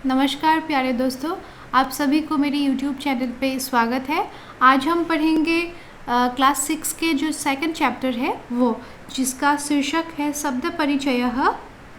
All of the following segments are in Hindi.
नमस्कार प्यारे दोस्तों, आप सभी को मेरे YouTube चैनल पे स्वागत है। आज हम पढ़ेंगे क्लास 6 के जो सेकंड चैप्टर है वो, जिसका शीर्षक है शब्द परिचयः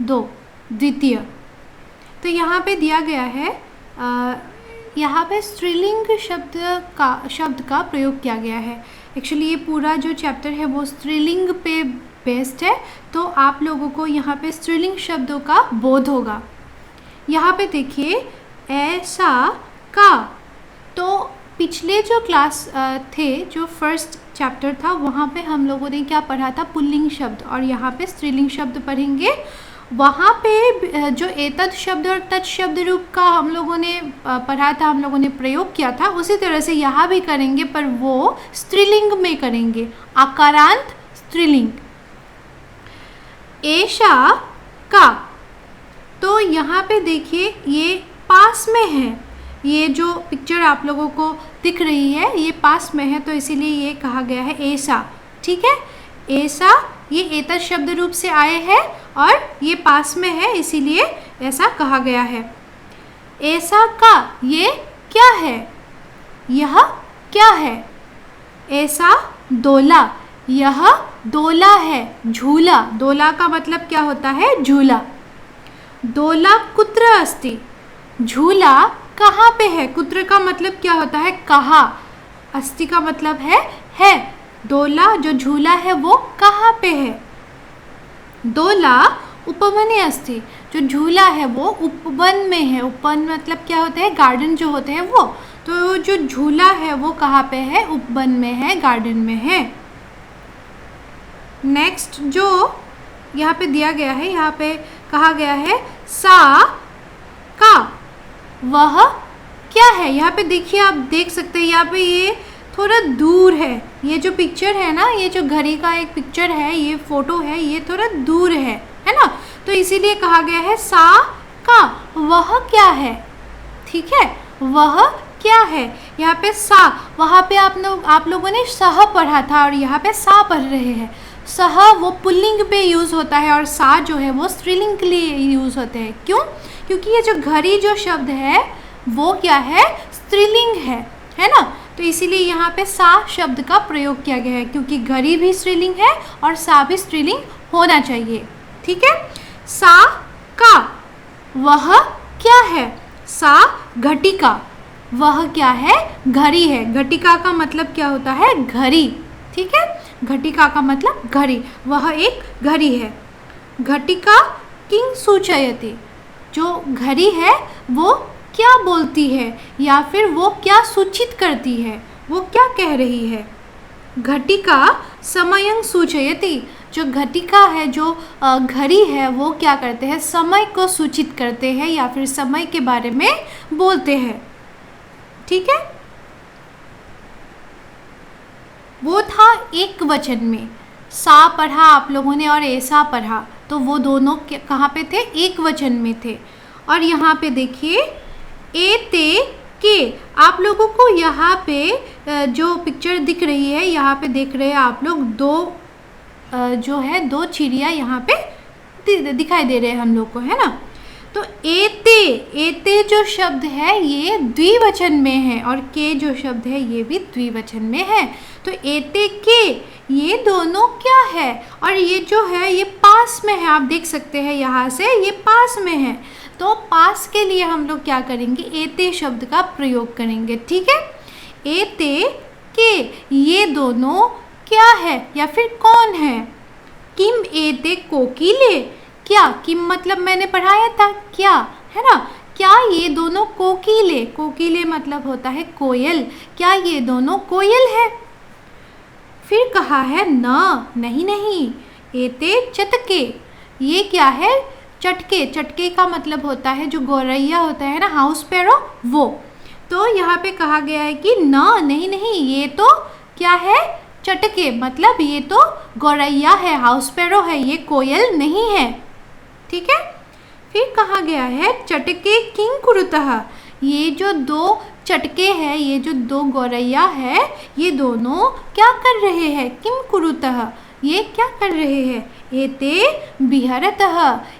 2 द्वितीय। तो यहाँ पे दिया गया है, यहाँ पे स्त्रीलिंग शब्द का प्रयोग किया गया है। एक्चुअली ये पूरा जो चैप्टर है वो स्त्रीलिंग पे बेस्ड है, तो आप लोगों को यहाँ पे स्त्रीलिंग शब्दों का बोध होगा। यहाँ पे देखिए ऐसा का, तो पिछले जो क्लास थे, जो फर्स्ट चैप्टर था, वहाँ पे हम लोगों ने क्या पढ़ा था, पुल्लिंग शब्द, और यहाँ पे स्त्रीलिंग शब्द पढ़ेंगे। वहाँ पे जो एतद शब्द और तत् शब्द रूप का हम लोगों ने पढ़ा था, हम लोगों ने प्रयोग किया था, उसी तरह से यहाँ भी करेंगे, पर वो स्त्रीलिंग में करेंगे, आकारांत स्त्रीलिंग। ऐसा का, तो यहाँ पे देखिए ये पास में है, ये जो पिक्चर आप लोगों को दिख रही है ये पास में है, तो इसीलिए ये कहा गया है ऐसा। ठीक है, ऐसा ये एतत् शब्द रूप से आए हैं और ये पास में है, इसीलिए ऐसा कहा गया है। ऐसा का, ये क्या है, यह क्या है। ऐसा दोला, यह दोला है, झूला। दोला का मतलब क्या होता है, झूला। दोला कुत्र अस्ति, झूला कहाँ पे है। कुत्र का मतलब क्या होता है, कहाँ। अस्ति का मतलब है। दोला जो झूला है वो कहाँ पे है। दोला उपवने अस्ति, जो झूला है वो उपवन में है। उपवन मतलब क्या होता है, गार्डन जो होते हैं वो। तो जो झूला है वो कहाँ पे है, उपवन में है, गार्डन में है। नेक्स्ट जो यहाँ पे दिया गया है, यहाँ पे कहा गया है सा का, वह क्या है। यहाँ पे देखिए, आप देख सकते हैं यहाँ पे ये थोड़ा दूर है। ये जो पिक्चर है ना, ये जो घड़ी का एक पिक्चर है, ये फोटो है, ये थोड़ा दूर है ना, तो इसीलिए कहा गया है सा का, वह क्या है। ठीक है, वह क्या है। यहाँ पे सा, वहाँ पे आप लोगों ने सह पढ़ा था और यहाँ पे सा पढ़ रहे हैं। सह वो पुल्लिंग पे यूज़ होता है और सा जो है वो स्त्रीलिंग के लिए यूज़ होते हैं। क्यों? क्योंकि ये जो घड़ी जो शब्द है वो क्या है, स्त्रीलिंग है ना, तो इसीलिए यहाँ पे सा शब्द का प्रयोग किया गया है, क्योंकि घड़ी भी स्त्रीलिंग है और सा भी स्त्रीलिंग होना चाहिए। ठीक है, सा का, वह क्या है। सा घटिका, वह क्या है, घड़ी है। घटिका का मतलब क्या होता है, घड़ी। ठीक है, घटिका का मतलब घड़ी, वह एक घड़ी है। घटिका किं सूचयति, जो घड़ी है वो क्या बोलती है, या फिर वो क्या सूचित करती है, वो क्या कह रही है। घटिका समयं सूचयति, जो घटिका है, जो घड़ी है, वो क्या करते हैं, समय को सूचित करते हैं या फिर समय के बारे में बोलते हैं। ठीक है, वो था एक वचन में। सा पढ़ा आप लोगों ने और ऐसा पढ़ा, तो वो दोनों कहाँ पे थे, एक वचन में थे। और यहाँ पे देखिए एते के, आप लोगों को यहाँ पे जो पिक्चर दिख रही है, यहाँ पे देख रहे हैं आप लोग, जो है दो चिड़िया यहाँ पे दिखाई दे रहे हैं हम लोग को, है ना। तो एते जो शब्द है ये द्विवचन में है, और के जो शब्द है ये भी द्विवचन में है। तो एते के, ये दोनों क्या है, और ये जो है ये पास में है। आप देख सकते हैं यहाँ से ये पास में है, तो पास के लिए हम लोग क्या करेंगे, एते शब्द का प्रयोग करेंगे। ठीक है, एते के, ये दोनों क्या है या फिर कौन है। किम एते कोकिले, क्या, किम मतलब मैंने पढ़ाया था क्या, है ना। क्या ये दोनों कोकिले, कोकिले मतलब होता है कोयल, क्या ये दोनों कोयल है। फिर कहा है न, नहीं, एते चटके, ये क्या है, चटके। चटके का मतलब होता है जो गौरैया होता है ना, हाउस पैरो, वो। तो यहाँ पे कहा गया है कि नहीं, ये तो क्या है, चटके, मतलब ये तो गौरैया है, हाउस पैरो है, ये कोयल नहीं है। ठीक है, फिर कहा गया है चटके किं कुरुतः, ये जो दो चटके हैं, ये जो दो गौरैया है, ये दोनों क्या कर रहे हैं, किं कुरुतः, ये क्या कर रहे हैं? एते विहरतः,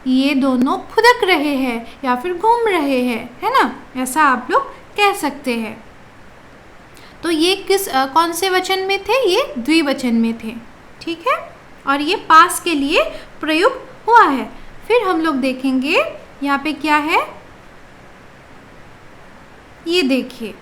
ये दोनों फुदक रहे हैं या फिर घूम रहे हैं, है ना? ऐसा आप लोग कह सकते हैं। तो ये कौन से वचन में थे? ये द्विवचन में थे, ठीक है। और ये पास के लिए प्रयुक्त हुआ है। फिर हम लोग देखेंगे यहाँ पे क्या है, ये देखिए,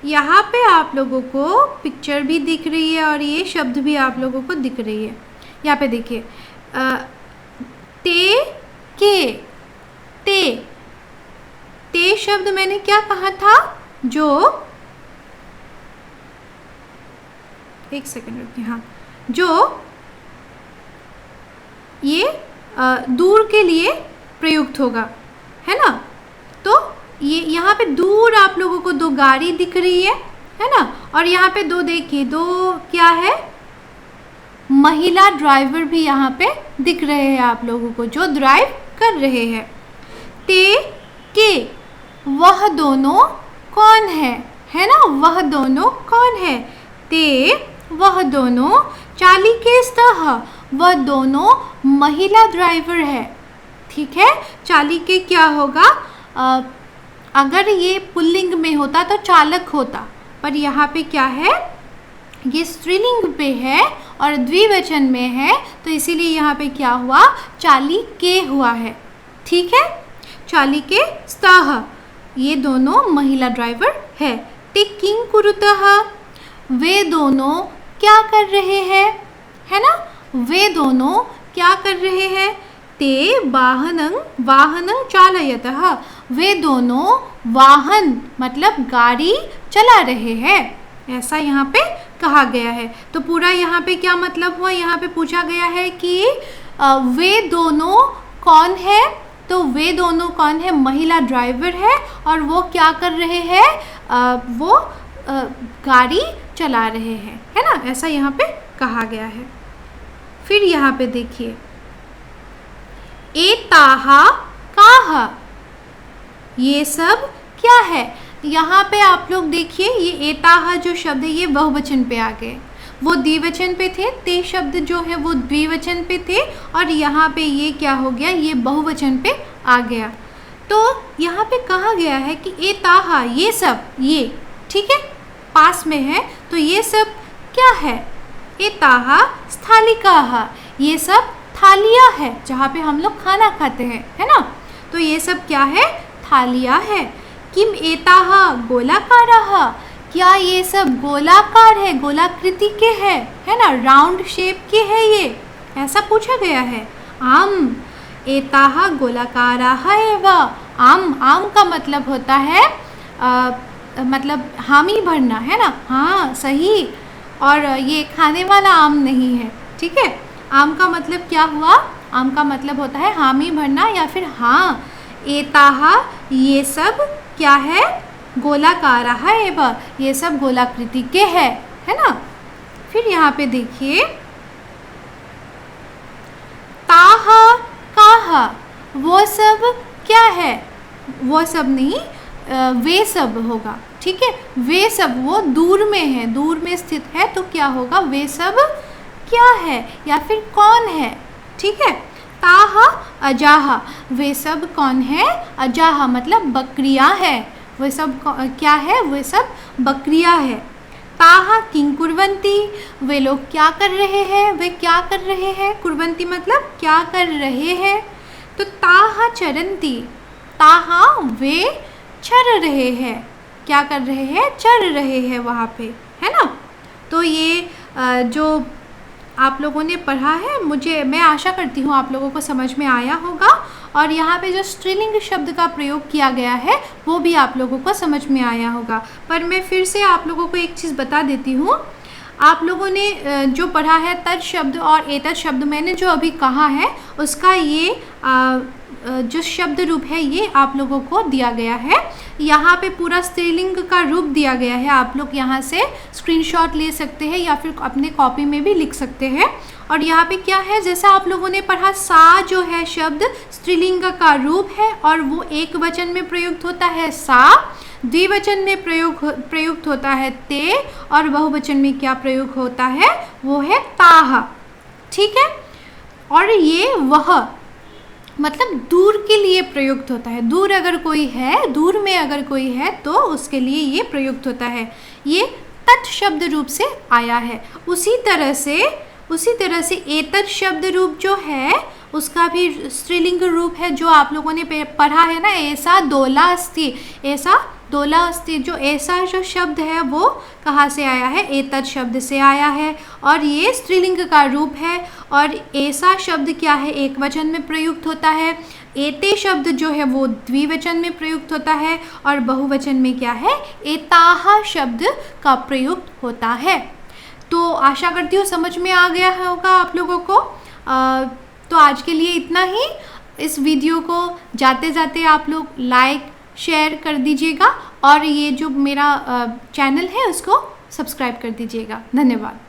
यहाँ पे आप लोगों को पिक्चर भी दिख रही है और ये शब्द भी आप लोगों को दिख रही है। यहाँ पे देखिए, ते के, ते शब्द मैंने क्या कहा था? जो, एक सेकंड रुकिए, हाँ, जो ये दूर के लिए प्रयुक्त होगा, है ना? तो ये यहाँ पे दूर आप लोगों को दो गाड़ी दिख रही है ना? और यहाँ पे दो, देखिए, दो क्या है, महिला ड्राइवर भी यहाँ पे दिख रहे हैं आप लोगों को, जो ड्राइव कर रहे हैं। ते के, वह दोनों कौन है ना? वह दोनों कौन है? ते वह दोनों, चालिके स्तः, वह दोनों महिला ड्राइवर है, ठीक है। चालिके क्या होगा? अगर ये पुल्लिंग में होता तो चालक होता, पर यहाँ पे क्या है, ये स्त्रीलिंग पे है और द्विवचन में है, तो इसीलिए यहाँ पे क्या हुआ? चालिके हुआ है, ठीक है। चालिके स्तः, ये दोनों महिला ड्राइवर है। ते किं कुरुतः, वे दोनों क्या कर रहे हैं, है ना? वे दोनों क्या कर रहे हैं? ते वाहनं चालयतः, वे दोनों वाहन मतलब गाड़ी चला रहे हैं, ऐसा यहाँ पे कहा गया है। तो पूरा यहाँ पे क्या मतलब हुआ? यहाँ पे पूछा गया है कि वे दोनों कौन है? तो वे दोनों कौन है? महिला ड्राइवर है और वो क्या कर रहे हैं? वो गाड़ी चला रहे हैं, है ना? ऐसा यहाँ पे कहा गया है। फिर यहाँ पे देखिए, एताहा काहा, ये सब क्या है? यहाँ पे आप लोग देखिए, ये एताहा जो शब्द है ये बहुवचन पे आ गए, वो द्विवचन पे थे। ते शब्द जो है वो द्विवचन पे थे और यहाँ पे ये क्या हो गया? ये बहुवचन पे आ गया। तो यहाँ पे कहा गया है कि एताहा, ये सब, ये ठीक है, पास में है, तो ये सब क्या है? एताहा स्थालिकाहा, ये सब थालियाँ है जहाँ पे हम लोग खाना खाते हैं, है ना? तो ये सब क्या है? थालियाँ है। किम एताहा गोलाकाराः, क्या ये सब गोलाकार है, गोलाकृति के है ना? राउंड शेप के है ये, ऐसा पूछा गया है। आम एताहा गोलाकाराः एव, आम का मतलब होता है मतलब हामी भरना, है ना? हाँ सही, और ये खाने वाला आम नहीं है, ठीक है। आम का मतलब क्या हुआ? आम का मतलब होता है हामी भरना या फिर हाँ। एताहा, ये सब क्या है? गोलाकाराः एव, ये सब गोलाकृति के है ना? फिर यहाँ पे देखिए, ताहा काहा, वो सब क्या है? वो सब नहीं, वे सब होगा, ठीक है। वे सब वो दूर में है, दूर में स्थित है, तो क्या होगा? वे सब क्या है या फिर कौन है, ठीक है। ताहा अजाहा, वे सब कौन है? अजाहा मतलब बकरियां है, वे सब क्या है? वे सब बकरियां है। ताहा किं कुर्वन्ति, वे लोग क्या कर रहे हैं? वे क्या कर रहे हैं? कुर्वन्ति मतलब क्या कर रहे हैं। तो ताहा चरन्ति, ताहा वे चर रहे हैं, क्या कर रहे हैं? चर रहे हैं वहाँ पे, है ना? तो ये जो आप लोगों ने पढ़ा है, मैं आशा करती हूँ आप लोगों को समझ में आया होगा, और यहाँ पे जो स्त्रीलिंग शब्द का प्रयोग किया गया है वो भी आप लोगों को समझ में आया होगा। पर मैं फिर से आप लोगों को एक चीज़ बता देती हूँ, आप लोगों ने जो पढ़ा है तत् शब्द और एतत् शब्द, मैंने जो अभी कहा है उसका ये जो शब्द रूप है ये आप लोगों को दिया गया है। यहाँ पे पूरा स्त्रीलिंग का रूप दिया गया है, आप लोग यहाँ से स्क्रीनशॉट ले सकते हैं या फिर अपने कॉपी में भी लिख सकते हैं। और यहाँ पे क्या है, जैसा आप लोगों ने पढ़ा, सा जो है शब्द स्त्रीलिंग का रूप है और वो एक वचन में प्रयुक्त होता है सा, द्विवचन में प्रयुक्त होता है ते, और बहुवचन में क्या प्रयोग होता है, वो है ताह। ठीक है। और ये वह मतलब दूर के लिए प्रयुक्त होता है, दूर अगर कोई है, दूर में अगर कोई है तो उसके लिए ये प्रयुक्त होता है। ये तत् शब्द रूप से आया है। उसी तरह से एतत् शब्द रूप जो है उसका भी स्त्रीलिंग रूप है, जो आप लोगों ने पढ़ा है ना, ऐसा दोला अस्ति, ऐसा दोला अस्ति। जो ऐसा जो शब्द है वो कहाँ से आया है, एतत् शब्द से आया है, और ये स्त्रीलिंग का रूप है। और ऐसा शब्द क्या है, एक वचन में प्रयुक्त होता है। एते शब्द जो है वो द्विवचन में प्रयुक्त होता है, और बहुवचन में क्या है, एताह शब्द का प्रयुक्त होता है। तो आशा करती हूँ समझ में आ गया होगा आप लोगों को। तो आज के लिए इतना ही। इस वीडियो को जाते जाते आप लोग लाइक शेयर कर दीजिएगा, और ये जो मेरा चैनल है उसको सब्सक्राइब कर दीजिएगा। धन्यवाद।